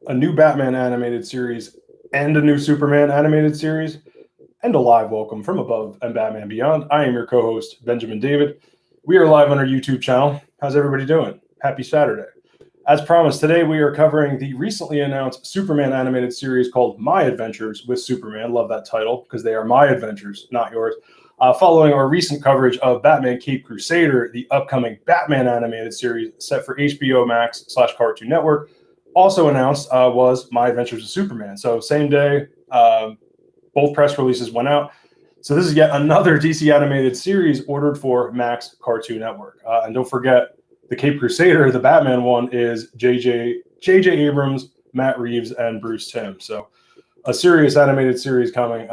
a new Batman animated series and a new Superman animated series, and a live welcome from above and Batman Beyond. I am your co-host, Benjamin David. We are live on our YouTube channel. How's everybody doing? Happy Saturday. As promised, today we are covering the recently announced Superman animated series called My Adventures with Superman. Love that title because they are my adventures, not yours. Following our recent coverage of Batman Caped Crusader, the upcoming Batman animated series set for HBO Max / Cartoon Network, also announced was My Adventures with Superman. So same day, both press releases went out. So this is yet another DC animated series ordered for Max Cartoon Network. And don't forget, the Caped Crusader, the Batman one, is JJ Abrams, Matt Reeves, and Bruce Timm. So a serious animated series coming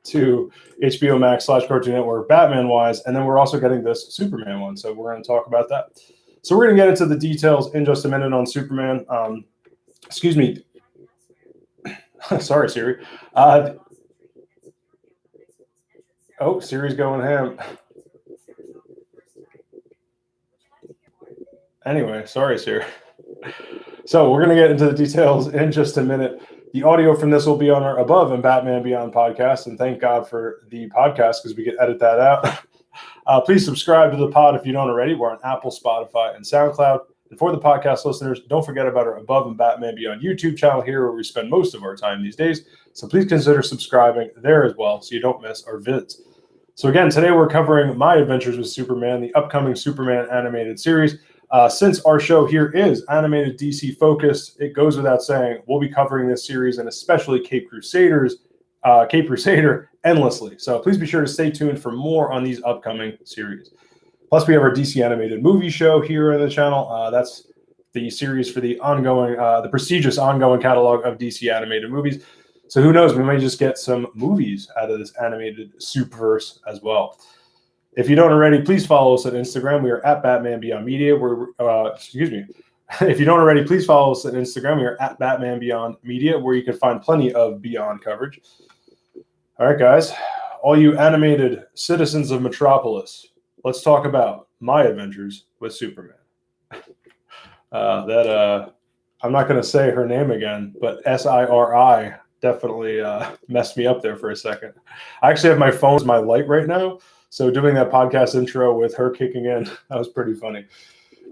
to HBO Max / Cartoon Network Batman-wise. And then we're also getting this Superman one. So we're going to talk about that. So we're going to get into the details in just a minute on Superman. Excuse me. Sorry, Siri. Siri's going ham. Anyway, sorry, Siri. So we're going to get into the details in just a minute. The audio from this will be on our Above and Batman Beyond podcast, and thank God for the podcast because we can edit that out. Please subscribe to the pod if you don't already. We're on Apple, Spotify, and SoundCloud. And for the podcast listeners, don't forget about our Above and Batman Beyond YouTube channel here where we spend most of our time these days. So please consider subscribing there as well so you don't miss our vids. So again, today we're covering My Adventures with Superman, the upcoming Superman animated series. Since our show here is animated DC focused, it goes without saying we'll be covering this series and especially Caped Crusader endlessly. So please be sure to stay tuned for more on these upcoming series. Plus, we have our DC animated movie show here on the channel. That's the series for the ongoing, the prestigious ongoing catalog of DC animated movies. So who knows, we may just get some movies out of this animated Superverse as well. If you don't already, please follow us on Instagram. We are at Batman Beyond Media. If you don't already, please follow us on Instagram. We are at Batman Beyond Media, where you can find plenty of Beyond coverage. All right, guys, all you animated citizens of Metropolis, let's talk about My Adventures with Superman. I'm not going to say her name again, but Siri definitely messed me up there for a second. I actually have my phone as my light right now. So doing that podcast intro with her kicking in, that was pretty funny.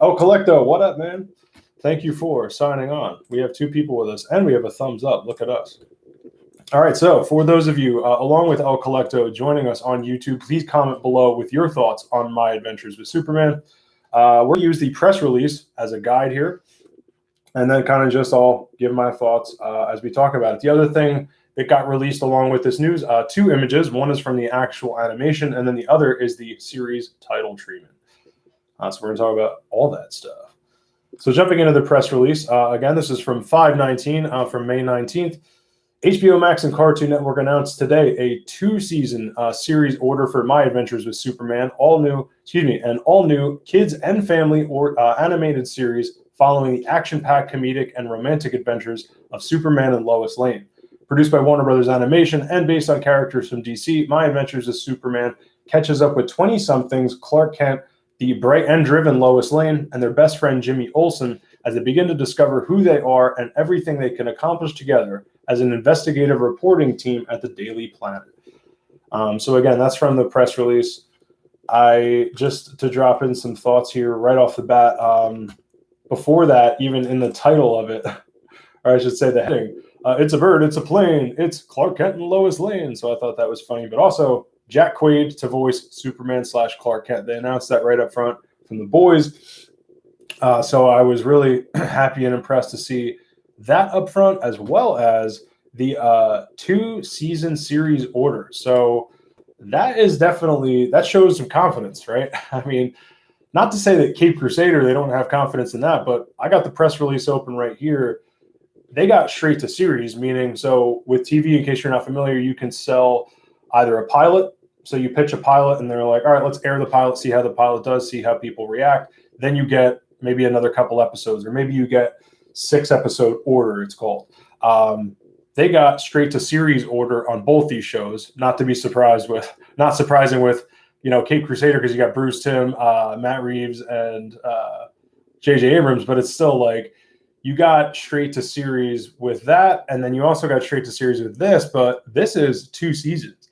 Oh, Collecto, what up, man? Thank you for signing on. We have 2 people with us, and we have a thumbs up. Look at us. All right, so for those of you, along with El Collecto, joining us on YouTube, please comment below with your thoughts on My Adventures with Superman. We're going to use the press release as a guide here, and then kind of just I'll give my thoughts as we talk about it. The other thing that got released along with this news, 2 images. One is from the actual animation, and then the other is the series title treatment. So we're going to talk about all that stuff. So jumping into the press release, again, this is from 5/19, from May 19th. HBO Max and Cartoon Network announced today a 2-season series order for My Adventures with Superman, all new kids and family animated series following the action-packed comedic and romantic adventures of Superman and Lois Lane. Produced by Warner Brothers Animation and based on characters from DC, My Adventures with Superman catches up with 20-somethings Clark Kent, the bright and driven Lois Lane, and their best friend Jimmy Olsen as they begin to discover who they are and everything they can accomplish together as an investigative reporting team at the Daily Planet. So again, that's from the press release. Just to drop in some thoughts here right off the bat, before that, even in the title of it, or I should say the heading, it's a bird, it's a plane, it's Clark Kent and Lois Lane. So I thought that was funny. But also Jack Quaid to voice Superman / Clark Kent. They announced that right up front from The Boys. So I was really happy and impressed to see that up front, as well as the 2-season series order. So that is that shows some confidence, right? I mean, not to say that Caped Crusader, they don't have confidence in that, but I got the press release open right here. They got straight to series, meaning, so with TV, in case you're not familiar, you can sell either a pilot. So you pitch a pilot and they're like, all right, let's air the pilot, see how the pilot does, see how people react. Then you get maybe another couple episodes, or maybe you get 6-episode order, it's called. They got straight to series order on both these shows, not surprising with, Caped Crusader, because you got Bruce Timm, Matt Reeves, and JJ Abrams, but it's still like, you got straight to series with that, and then you also got straight to series with this, but this is 2 seasons.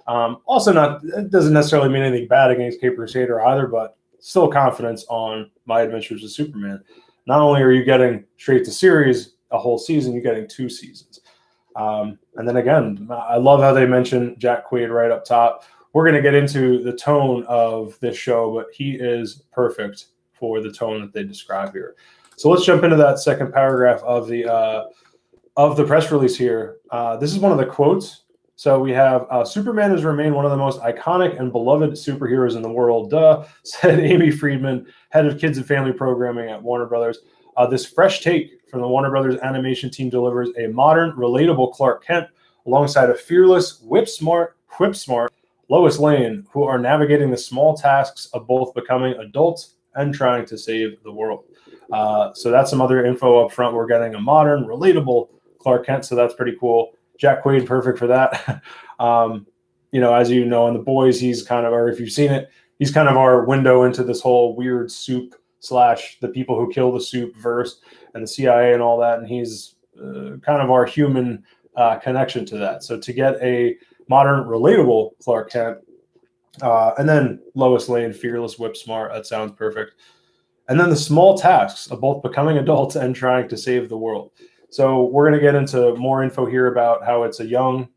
Also, it doesn't necessarily mean anything bad against Caped Crusader either, but still confidence on My Adventures with Superman. Not only are you getting straight to series a whole season, you're getting 2 seasons. And then again, I love how they mention Jack Quaid right up top. We're going to get into the tone of this show, but he is perfect for the tone that they describe here. So let's jump into that second paragraph of the press release here. This is one of the quotes. So we have, Superman has remained one of the most iconic and beloved superheroes in the world, said Amy Friedman, head of kids and family programming at Warner Brothers. This fresh take from the Warner Brothers animation team delivers a modern, relatable Clark Kent alongside a fearless, whip-smart Lois Lane, who are navigating the small tasks of both becoming adults and trying to save the world. So that's some other info up front. We're getting a modern, relatable Clark Kent, so that's pretty cool. Jack Quaid, perfect for that. As you know, in The Boys, he's kind of, or if you've seen it, he's kind of our window into this whole weird Supe / the people who kill the Supe verse and the CIA and all that. And he's kind of our human connection to that. So to get a modern, relatable Clark Kent, and then Lois Lane, fearless, whip smart, that sounds perfect. And then the small tasks of both becoming adults and trying to save the world. So we're going to get into more info here about how it's a young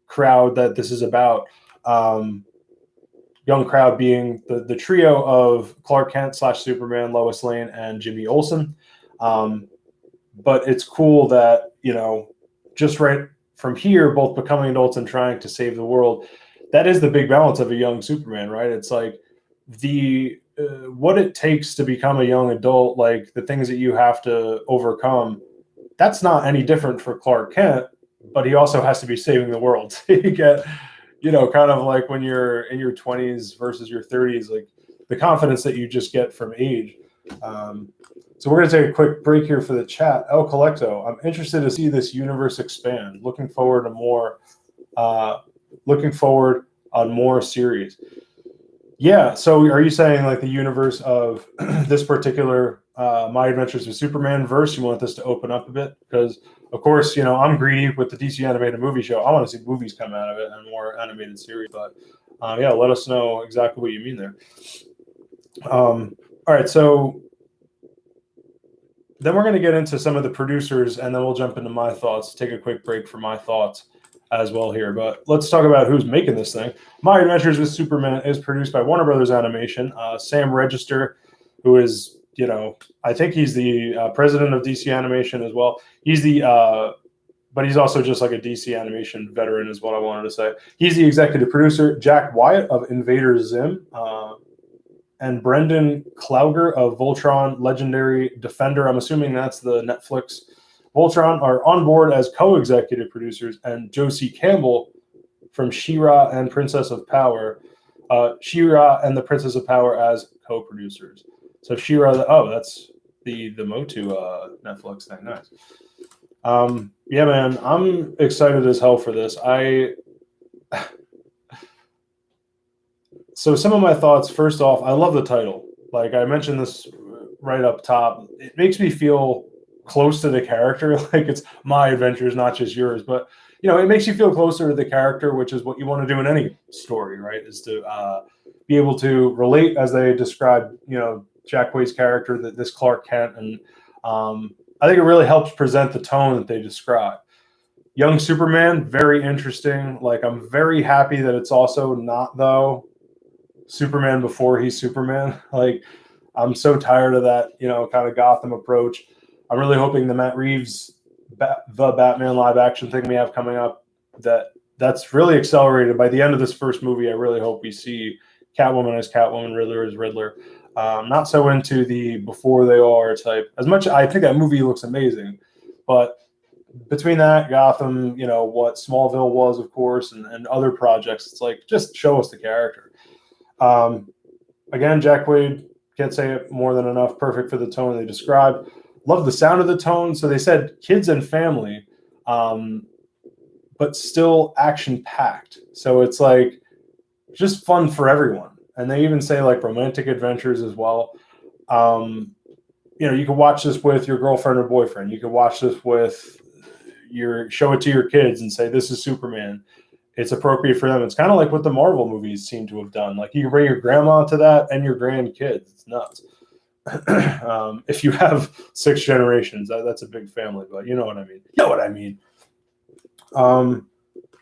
crowd that this is about. Young crowd being the trio of Clark Kent / Superman, Lois Lane, and Jimmy Olsen. But it's cool that, just right from here, both becoming adults and trying to save the world, that is the big balance of a young Superman, right? It's like what it takes to become a young adult, like the things that you have to overcome. That's not any different for Clark Kent, but he also has to be saving the world. You get, kind of like when you're in your 20s versus your 30s, like the confidence that you just get from age. So we're going to take a quick break here for the chat. El Collecto, I'm interested to see this universe expand. Looking forward on more series. Yeah. So are you saying like the universe of this particular My Adventures with Superman verse, you want this to open up a bit? Because of course, I'm greedy with the DC animated movie show. I want to see movies come out of it and more animated series. But let us know exactly what you mean there. All right, so then we're going to get into some of the producers, and then we'll jump into my thoughts. Take a quick break for my thoughts as well here. But let's talk about who's making this thing. My Adventures with Superman is produced by Warner Brothers Animation. Sam Register, who is, I think he's the president of DC Animation as well. He's but he's also just like a DC Animation veteran is what I wanted to say. He's the executive producer. Jack Wyatt of Invader Zim, and Brendan Clouger of Voltron Legendary Defender, I'm assuming that's the Netflix Voltron, are on board as co-executive producers, and Josie Campbell from She-Ra and Princess of Power, She-Ra and the Princess of Power as co-producers. So She-Ra, that's the Motu Netflix thing. Nice. Yeah, man, I'm excited as hell for this. So some of my thoughts, first off, I love the title. Like I mentioned this right up top. It makes me feel close to the character. Like it's my adventures, not just yours. But, it makes you feel closer to the character, which is what you want to do in any story, right? Is to be able to relate, as they describe, Jack Quaid's character, this Clark Kent. And I think it really helps present the tone that they describe. Young Superman, very interesting. Like I'm very happy that it's also not, though, Superman before he's Superman. Like I'm so tired of that, kind of Gotham approach. I'm really hoping the Matt Reeves, the Batman live action thing we have coming up, that's really accelerated. By the end of this first movie, I really hope we see Catwoman as Catwoman, Riddler as Riddler. Not so into the before they are type. As much, I think that movie looks amazing, but between that, Gotham, what Smallville was, of course, and other projects, it's like just show us the character. Again, Jack Quaid, can't say it more than enough. Perfect for the tone they described. Love the sound of the tone. So they said kids and family, but still action-packed. So it's like just fun for everyone. And they even say like romantic adventures as well. you can watch this with your girlfriend or boyfriend. You can watch this with show it to your kids and say, this is Superman. It's appropriate for them. It's kind of like what the Marvel movies seem to have done. Like, you can bring your grandma to that and your grandkids. It's nuts. If you have 6 generations, that's a big family, but you know what I mean. You know what I mean.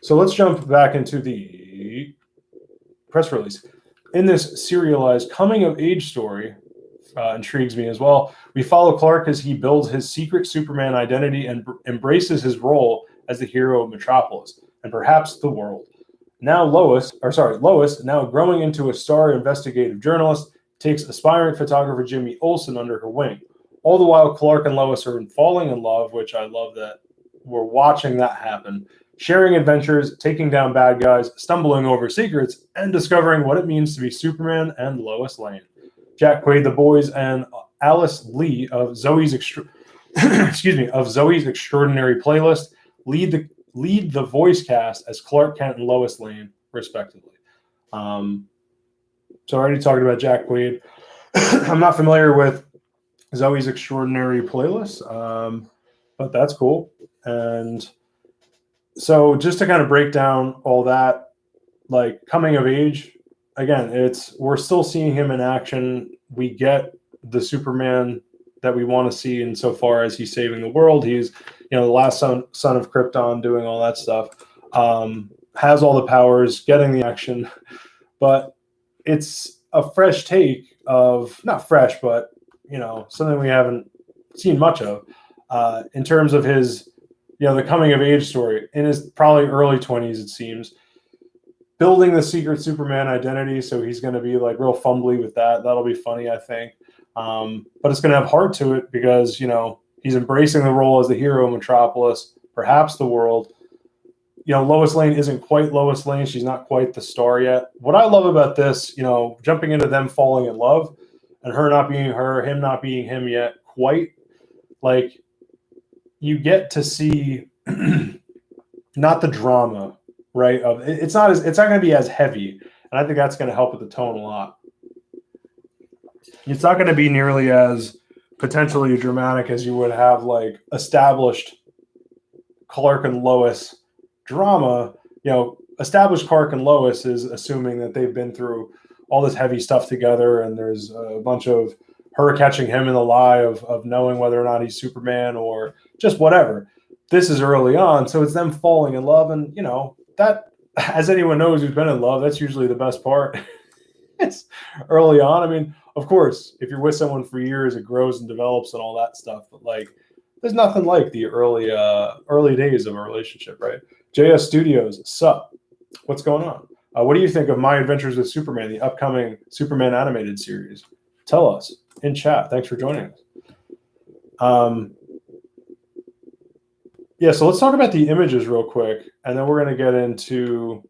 So let's jump back into the press release. In this serialized coming-of-age story, intrigues me as well. We follow Clark as he builds his secret Superman identity and embraces his role as the hero of Metropolis and perhaps the world. Now Lois, now growing into a star investigative journalist, takes aspiring photographer Jimmy Olsen under her wing. All the while, Clark and Lois are falling in love, which I love that we're watching that happen, sharing adventures, taking down bad guys, stumbling over secrets, and discovering what it means to be Superman and Lois Lane. Jack Quaid, the boys, and Alice Lee of Zoe's Zoe's Extraordinary Playlist lead the voice cast as Clark Kent and Lois Lane, respectively. So I already talked about Jack Quaid. I'm not familiar with Zoe's Extraordinary Playlist, but that's cool. And so just to kind of break down all that, like coming of age, again, we're still seeing him in action. We get the Superman that we want to see insofar as he's saving the world. He's, the last son of Krypton, doing all that stuff. Has all the powers, getting the action, but it's a fresh take of, not fresh, but something we haven't seen much of in terms of his, the coming of age story in his probably early 20s, it seems. Building the secret Superman identity, so he's going to be like real fumbly with that. That'll be funny, I think. But it's going to have heart to it because, he's embracing the role as the hero of Metropolis, perhaps the world. Lois Lane isn't quite Lois Lane. She's not quite the star yet. What I love about this, jumping into them falling in love and her not being her, him not being him yet quite, like, you get to see not the drama, right? It's not going to be as heavy, and I think that's going to help with the tone a lot. It's not going to be nearly as potentially dramatic as you would have like established Clark and Lois drama. Established Clark and Lois is assuming that they've been through all this heavy stuff together, and there's a bunch of her catching him in the lie of knowing whether or not he's Superman or just whatever. This is early on, so it's them falling in love, and that, as anyone knows who's been in love, that's usually the best part. It's early on. I mean, of course, if you're with someone for years, it grows and develops and all that stuff. But like, there's nothing like the early days of a relationship, right? JS Studios, sup? What's going on? What do you think of My Adventures with Superman, the upcoming Superman animated series? Tell us in chat. Thanks for joining us. Yeah, so let's talk about the images real quick, and then we're going to get into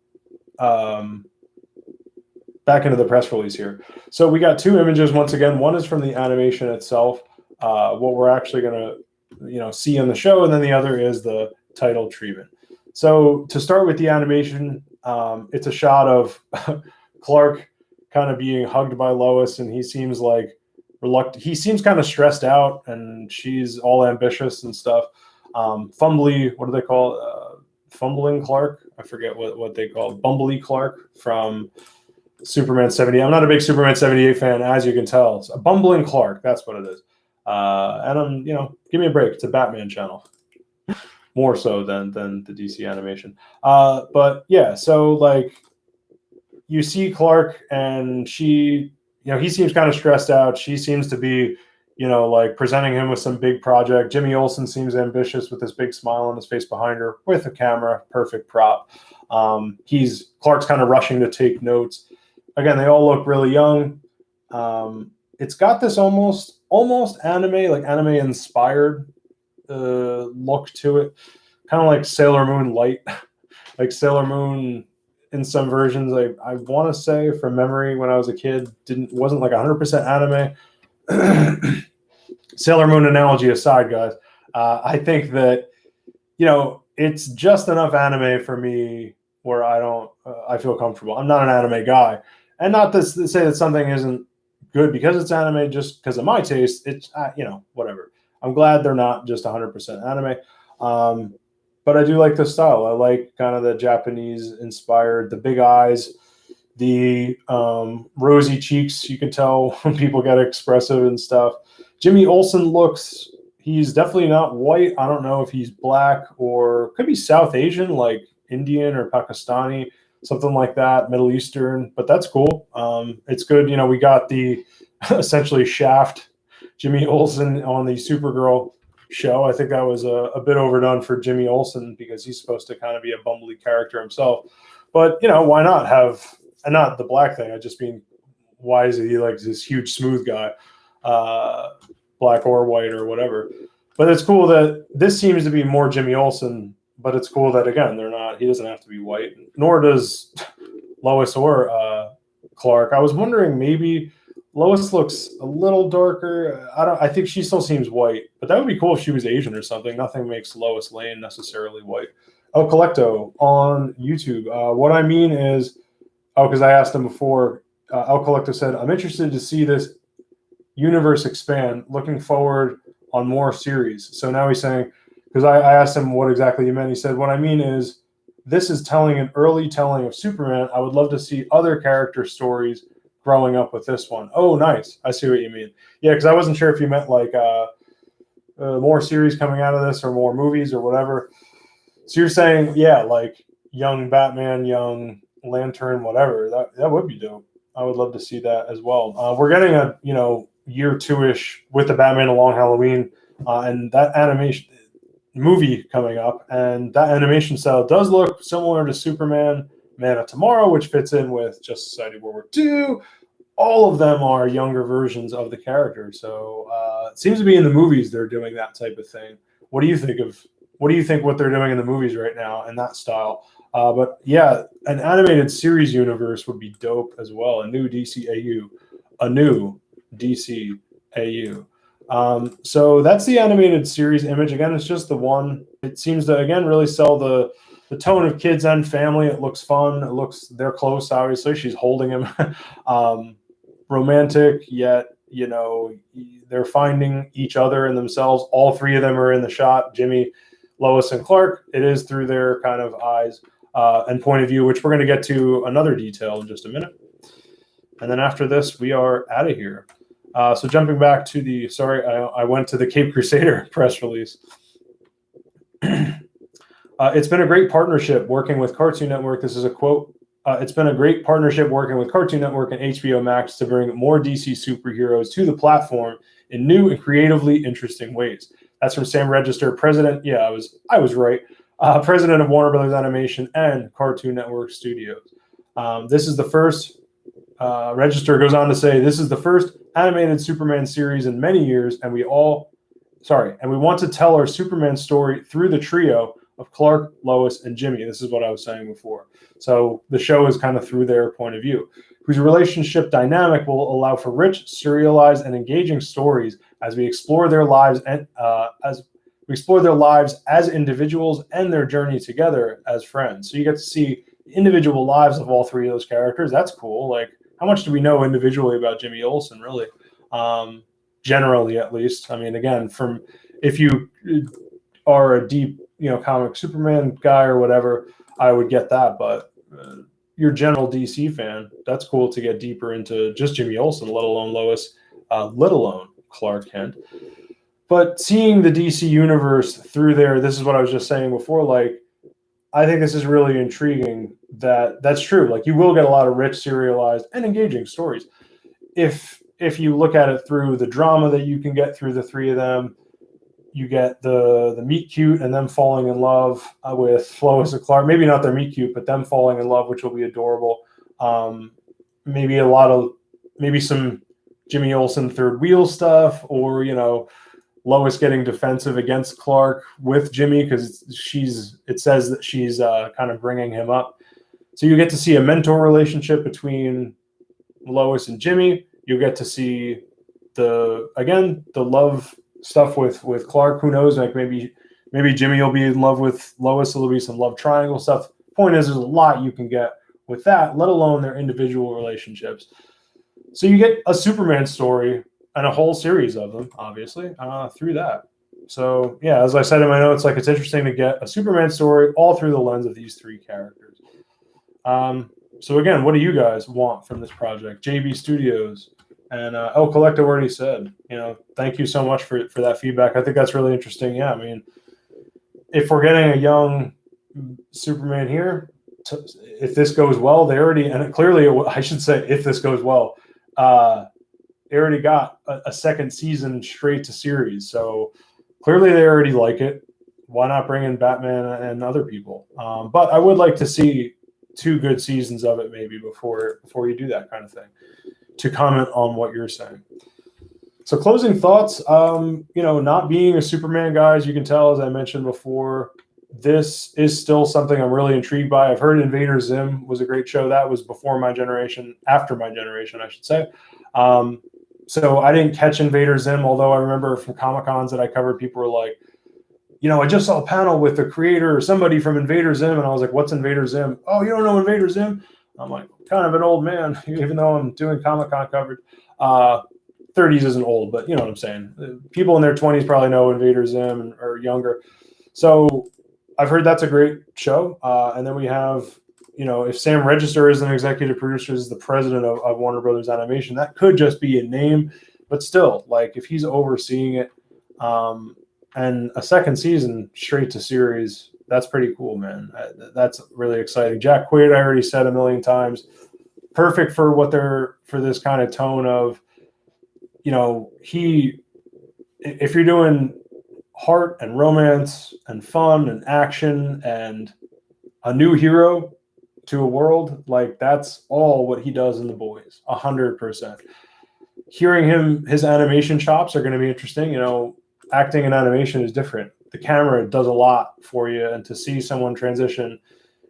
back into the press release here. So we got 2 images once again. One is from the animation itself, what we're actually going to see in the show, and then the other is the title treatment. So to start with the animation, it's a shot of Clark kind of being hugged by Lois, and he seems like reluctant. He seems kind of stressed out, and she's all ambitious and stuff. Fumbly, what do they call fumbling Clark? I forget what they call Bumbly Clark from Superman 78. I'm not a big Superman 78 fan, as you can tell. It's a bumbling Clark, that's what it is. And I'm, give me a break. It's a Batman channel, more so than the DC animation. But yeah, so like you see Clark, and she, he seems kind of stressed out. She seems to be, like presenting him with some big project. Jimmy Olsen seems ambitious with this big smile on his face behind her with a camera, perfect prop. Clark's kind of rushing to take notes. Again, they all look really young. It's got this almost anime, like anime inspired look to it, kind of like Sailor Moon light, like Sailor Moon in some versions. I want to say from memory when I was a kid, wasn't like 100% anime. Sailor Moon analogy aside, guys, I think that it's just enough anime for me where I feel comfortable. I'm not an anime guy, and not to say that something isn't good because it's anime, just because of my taste. It's whatever. I'm glad they're not just 100% anime. But I do like the style. I like kind of the Japanese inspired, the big eyes, the rosy cheeks. You can tell when people get expressive and stuff. Jimmy Olsen he's definitely not white. I don't know if he's black or could be South Asian, like Indian or Pakistani, something like that, Middle Eastern, but that's cool. It's good. We got the essentially Shaft Jimmy Olsen on the Supergirl show. I think that was a bit overdone for Jimmy Olsen because he's supposed to kind of be a bumbly character himself. But, why not have, and not the black thing, I just mean, why is he like this huge smooth guy? Black or white or whatever. But it's cool that this seems to be more Jimmy Olsen, but it's cool that, again, he doesn't have to be white, nor does Lois or Clark. I was wondering, maybe Lois looks a little darker. I think she still seems white, but that would be cool if she was Asian or something. Nothing makes Lois Lane necessarily white. El Colecto on YouTube. What I mean is, because I asked him before, El Colecto said, I'm interested to see this universe expand, looking forward on more series. So now he's saying, because I asked him what exactly he meant. He said, what I mean is, this is telling an early telling of Superman. I would love to see other character stories growing up with this one. Oh, nice. I see what you mean. Yeah, because I wasn't sure if you meant like more series coming out of this or more movies or whatever. So you're saying, yeah, like young Batman, young Lantern, whatever. That would be dope. I would love to see that as well. We're getting a year two-ish with the Batman of Long Halloween and that animation movie coming up, and that animation style does look similar to Superman, Man of Tomorrow, which fits in with Just Society World War II. All of them are younger versions of the character, so it seems to be in the movies they're doing that type of thing. What do you think what they're doing in the movies right now in that style? But yeah, an animated series universe would be dope as well. A new DCAU. So that's the animated series image. Again, it's just the one. It seems to, again, really sell the tone of kids and family. It looks fun. They're close, obviously. She's holding him. Romantic, yet, they're finding each other and themselves. All three of them are in the shot, Jimmy, Lois, and Clark. It is through their kind of eyes and point of view, which we're going to get to another detail in just a minute. And then after this, we are out of here. So jumping back to I went to the Caped Crusader press release. It's been a great partnership working with Cartoon Network. This is a quote. It's been a great partnership working with Cartoon Network and HBO Max to bring more DC superheroes to the platform in new and creatively interesting ways. That's from Sam Register, president. Yeah, I was right. President of Warner Brothers Animation and Cartoon Network Studios. This is the first. Register goes on to say, this is the first animated Superman series in many years, and we want to tell our Superman story through the trio of Clark, Lois, and Jimmy. This is what I was saying before. So the show is kind of through their point of view, whose relationship dynamic will allow for rich, serialized, and engaging stories as we explore their lives as individuals and their journey together as friends. So you get to see the individual lives of all three of those characters. That's cool. Like, how much do we know individually about Jimmy Olsen, really? Generally, at least. I mean, again, if you are a deep, comic Superman guy or whatever, I would get that. But your general DC fan, that's cool to get deeper into just Jimmy Olsen, let alone Lois, let alone Clark Kent. But seeing the DC universe through there, this is what I was just saying before, like, I think this is really intriguing that's true. Like, you will get a lot of rich, serialized, and engaging stories. If you look at it through the drama that you can get through the three of them, you get the meet cute and them falling in love with Lois and Clark. Maybe not their meet cute, but them falling in love, which will be adorable. Maybe some Jimmy Olsen third wheel stuff, or, Lois getting defensive against Clark with Jimmy because it says that she's kind of bringing him up. So you get to see a mentor relationship between Lois and Jimmy. You get to see the love stuff with Clark. Who knows? Like, maybe Jimmy will be in love with Lois. There'll be some love triangle stuff. Point is, there's a lot you can get with that, let alone their individual relationships. So you get a Superman story and a whole series of them, obviously, through that. So yeah, as I said in my notes, like it's interesting to get a Superman story all through the lens of these three characters. So again, what do you guys want from this project? JB Studios and El Collective already said, thank you so much for that feedback. I think that's really interesting. Yeah, I mean, if we're getting a young Superman here, if this goes well, they already, and clearly, I should say, if this goes well, they already got a second season straight to series. So clearly they already like it. Why not bring in Batman and other people? But I would like to see 2 good seasons of it maybe before you do that kind of thing, to comment on what you're saying. So closing thoughts, not being a Superman guy, as you can tell, as I mentioned before, this is still something I'm really intrigued by. I've heard Invader Zim was a great show. That was before my generation, after my generation, I should say. So I didn't catch Invader Zim, although I remember from Comic-Cons that I covered, people were like, I just saw a panel with the creator or somebody from Invader Zim, and I was like, what's Invader Zim? Oh, you don't know Invader Zim? I'm like, kind of an old man, even though I'm doing Comic-Con coverage. 30s isn't old, but you know what I'm saying. People in their 20s probably know Invader Zim or younger. So I've heard that's a great show. And then we have, if Sam Register is an executive producer, is the president of Warner Brothers Animation, that could just be a name. But still, like if he's overseeing it, and a second season straight to series, that's pretty cool, man. That's really exciting. Jack Quaid, I already said a million times, perfect for for this kind of tone of, if you're doing heart and romance and fun and action and a new hero to a world, like that's all what he does in The Boys, 100%. Hearing his animation chops are going to be interesting. Acting and animation is different. The camera does a lot for you, and to see someone transition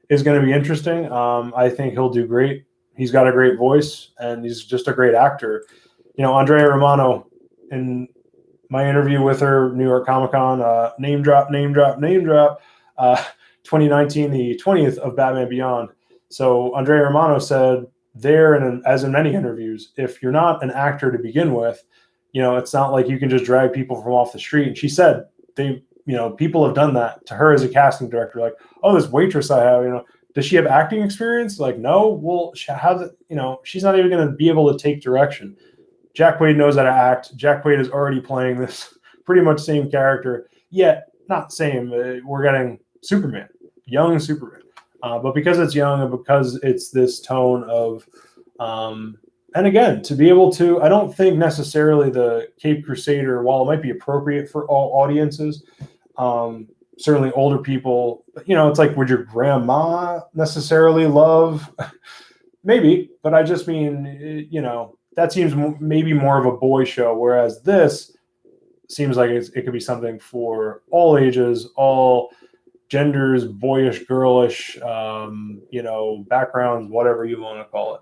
is going to be interesting. I think he'll do great. He's got a great voice, and he's just a great actor. Andrea Romano, in my interview with her, New York Comic-Con, name drop, 2019, the 20th of Batman Beyond. So Andrea Romano said there, and as in many interviews, if you're not an actor to begin with, it's not like you can just drag people from off the street. And she said people have done that to her as a casting director. Like, oh, this waitress I have, does she have acting experience? Like, no. Well, she's not even going to be able to take direction. Jack Quaid knows how to act. Jack Quaid is already playing this pretty much same character, yet not same. We're getting Superman, young Superman. But because it's young and because it's this tone of, and again, to be able to, I don't think necessarily the Caped Crusader, while it might be appropriate for all audiences, certainly older people, it's like, would your grandma necessarily love? Maybe, but I just mean, that seems maybe more of a boy show, whereas this seems like it could be something for all ages, all genders, boyish, girlish, backgrounds, whatever you want to call it.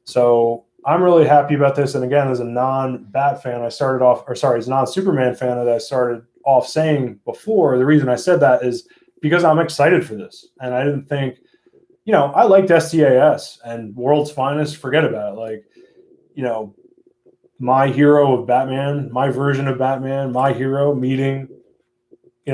So I'm really happy about this. And again, as a non-Bat fan, as a non-Superman fan that I started off saying before, the reason I said that is because I'm excited for this. And I didn't think, I liked STAS and World's Finest, forget about it. Like, my hero of Batman, my version of Batman, my hero meeting,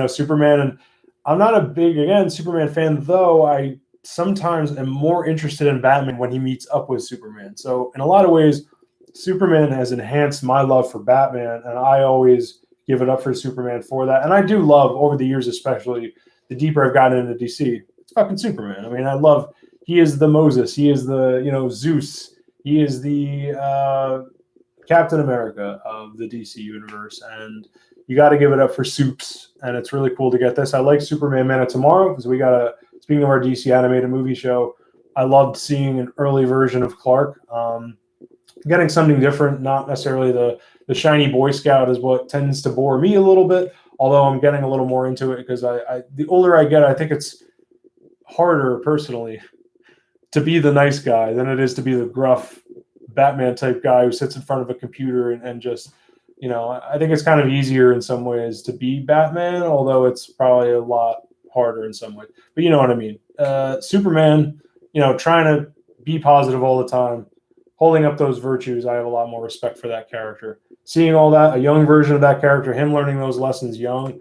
Superman. And I'm not a big, Superman fan, though I sometimes am more interested in Batman when he meets up with Superman. So in a lot of ways, Superman has enhanced my love for Batman, and I always give it up for Superman for that. And I do love, over the years especially, the deeper I've gotten into DC, it's fucking Superman. I mean, I love, he is the Moses, he is the, Zeus, he is the Captain America of the DC universe, and you got to give it up for Supes, and it's really cool to get this. I like Superman Man of Tomorrow, because we got speaking of our DC animated movie show, I loved seeing an early version of Clark. Getting something different, not necessarily the shiny Boy Scout is what tends to bore me a little bit, although I'm getting a little more into it because the older I get, I think it's harder personally to be the nice guy than it is to be the gruff Batman type guy who sits in front of a computer and just, I think it's kind of easier in some ways to be Batman, although it's probably a lot harder in some ways. But you know what I mean. Superman, trying to be positive all the time. holding up those virtues, I have a lot more respect for that character. Seeing all that, a young version of that character, him learning those lessons young,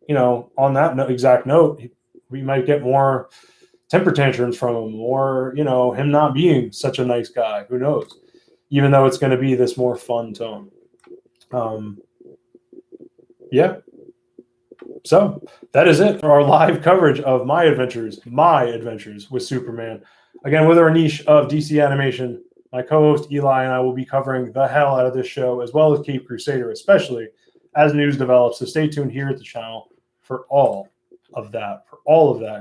on that exact note, we might get more temper tantrums from him, or, him not being such a nice guy. Who knows? Even though it's going to be this more fun tone. Yeah. So that is it for our live coverage of my adventures with Superman. Again, with our niche of DC animation, my co-host Eli and I will be covering the hell out of this show, as well as Caped Crusader, especially as news develops. So stay tuned here at the channel for all of that,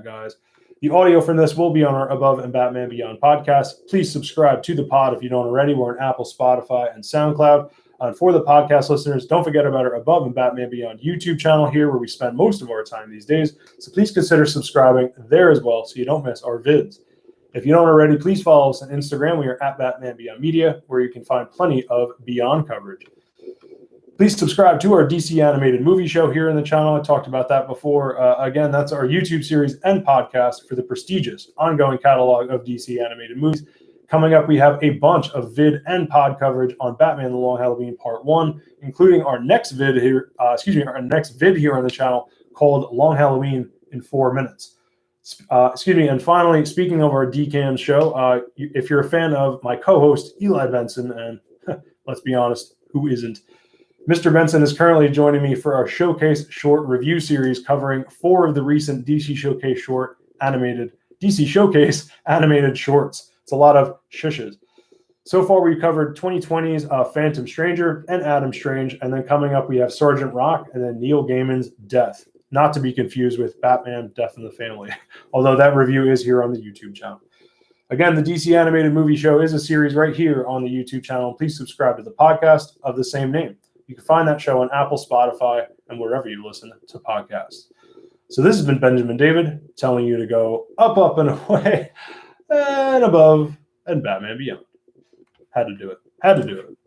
guys. The audio from this will be on our Above and Batman Beyond podcast. Please subscribe to the pod if you don't already. We're on Apple, Spotify, and SoundCloud. And for the podcast listeners, don't forget about our Above and Batman Beyond YouTube channel here, where we spend most of our time these days. So please consider subscribing there as well so you don't miss our vids. If you don't already, please follow us on Instagram. We are at Batman Beyond Media, where you can find plenty of Beyond coverage. Please subscribe to our DC animated movie show here in the channel. I talked about that before. Again, that's our YouTube series and podcast for the prestigious ongoing catalog of DC animated movies. Coming up, we have a bunch of vid and pod coverage on Batman: The Long Halloween Part 1, including our next vid here. Our next vid here on the channel called Long Halloween in 4 minutes. And finally, speaking of our DCAM show, if you're a fan of my co-host Eli Benson, and let's be honest, who isn't? Mr. Benson is currently joining me for our Showcase short review series covering 4 of the recent DC Showcase animated shorts. It's a lot of shushes. So far, we've covered 2020's Phantom Stranger and Adam Strange, and then coming up, we have Sergeant Rock and then Neil Gaiman's Death, not to be confused with Batman: Death in the Family, although that review is here on the YouTube channel. Again, the DC Animated Movie Show is a series right here on the YouTube channel. Please subscribe to the podcast of the same name. You can find that show on Apple, Spotify, and wherever you listen to podcasts. So this has been Benjamin David telling you to go up, up, and away, and above, and Batman Beyond. Had to do it.